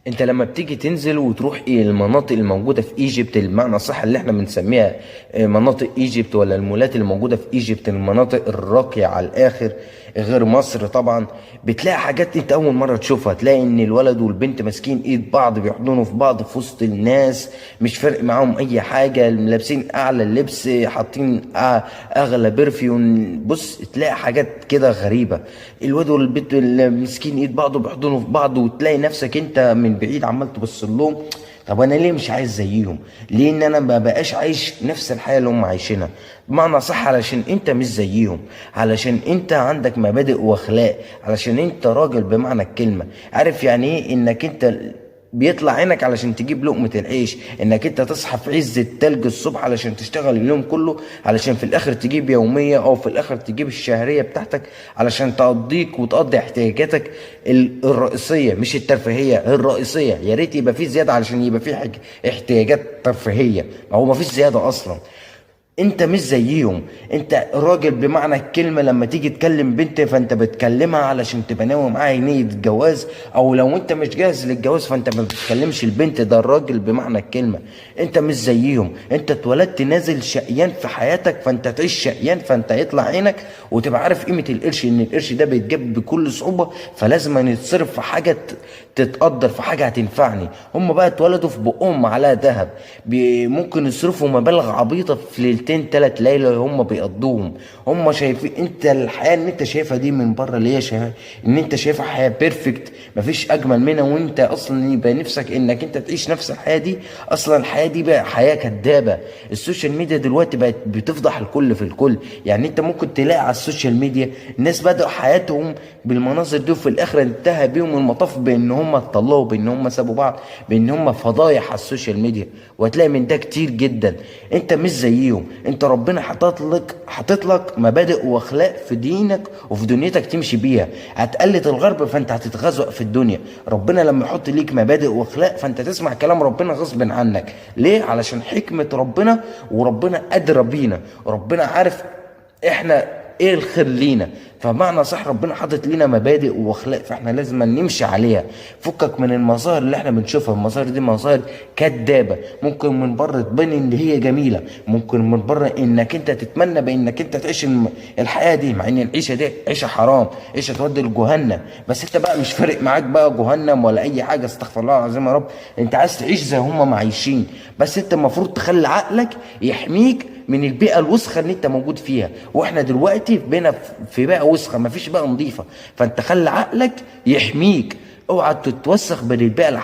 انت لما بتيجي تنزل وتروح المناطق الموجوده في ايجيبت، المعنى صح اللي احنا بنسميها مناطق ايجيبت، ولا المولات اللي موجوده في ايجيبت، المناطق الراقيه على الاخر غير مصر طبعا، بتلاقي حاجات انت اول مره تشوفها. تلاقي ان الولد والبنت ماسكين ايد بعض بيحضنوا في بعض في وسط الناس، مش فارق معاهم اي حاجه، لابسين اعلى اللبس، حاطين اغلى برفيون. بص تلاقي حاجات كده غريبه، الواد والبنت اللي ماسكين ايد بعض وبيحضنوا في بعض، وتلاقي نفسك انت من بعيد عمال تبص لهم. طب انا ليه مش عايز زيهم؟ ليه ان انا ما بقاش عايش نفس الحياه اللي هم عايشينها؟ بمعنى صح علشان انت مش زيهم، علشان انت عندك مبادئ واخلاق، علشان انت راجل بمعنى الكلمه. عارف يعني ايه انك انت بيطلع عينك علشان تجيب لقمة العيش، انك انت تصحى في عز التلج الصبح علشان تشتغل اليوم كله، علشان في الاخر تجيب يومية او في الاخر تجيب الشهرية بتاعتك علشان تقضيك وتقضي احتياجاتك الرئيسية، مش الترفيهية، الرئيسية. يا ريت يبقى في زيادة علشان يبقى في احتياجات ترفيهية، ما هو ما فيش زيادة اصلا. انت مش زيهم، انت راجل بمعنى الكلمة. لما تيجي تكلم بنت فانت بتكلمها علشان تبقى ناوي معاها نية الجواز، او لو انت مش جاهز للجواز فانت ما بتكلمش البنت. ده الراجل بمعنى الكلمة. انت مش زيهم، انت اتولدت نازل شقيان في حياتك فانت تعيش شقيان، فانت يطلع عينك وتبقى عارف قيمة القرش، ان القرش ده بيتجاب بكل صعوبة، فلازم يتصرف في حاجة تتقدر، في حاجة هتنفعني. هم بقى اتولدوا في بقهم معلقة ذهب، ممكن يصرفوا مبالغ عبيطة في ليلتين تلات ليلة هم بيقضوهم. هم شايفين انت الحياة ان انت شايفها دي من بره، اللي هي ان انت شايفها حياة بيرفكت مفيش اجمل منها، وانت اصلا يبقى نفسك انك انت تعيش نفس الحياة دي. اصلا الحياة دي بقى حياة كدابة. السوشيال ميديا دلوقتي بقت بتفضح الكل في الكل. يعني انت ممكن تلاقي على السوشيال ميديا ناس بدأوا حياتهم بالمناظر دي، وفي الاخر انتهى بيهم المطاف بان هم اتطلقوا، بان هم سابوا بعض، بان هم فضايح على السوشيال ميديا. وهتلاقي من ده كتير جدا. انت مش زيهم، انت ربنا حاطط لك مبادئ واخلاق في دينك وفي دنيتك تمشي بيها. هتقلد الغرب فانت هتتغزق في الدنيا. ربنا لما يحط ليك مبادئ واخلاق فانت تسمع كلام ربنا غصب عنك. ليه؟ علشان حكمة ربنا، وربنا ادرى بينا، ربنا عارف احنا ايه الخير لينا. فمعنى صح ربنا حاطط لينا مبادئ واخلاق فاحنا لازم نمشي عليها. فكك من المظاهر اللي احنا بنشوفها، المظاهر دي مظاهر كدابه. ممكن من بره تبان ان هي جميله، ممكن من بره انك انت تتمنى بانك انت تعيش الحياه دي، مع ان العيشه دي عيشه حرام، عيشه تودي لجهنم. بس انت بقى مش فارق معاك بقى جهنم ولا اي حاجه، استغفر الله العظيم يا رب. انت عايز تعيش زي هم عايشين، بس انت المفروض تخلي عقلك يحميك من البيئه الوسخه اللي انت موجود فيها. واحنا دلوقتي بقينا في بيئه وسخه، مفيش بيئه نظيفه. فانت خلي عقلك يحميك، اوعى تتوسخ من البيئه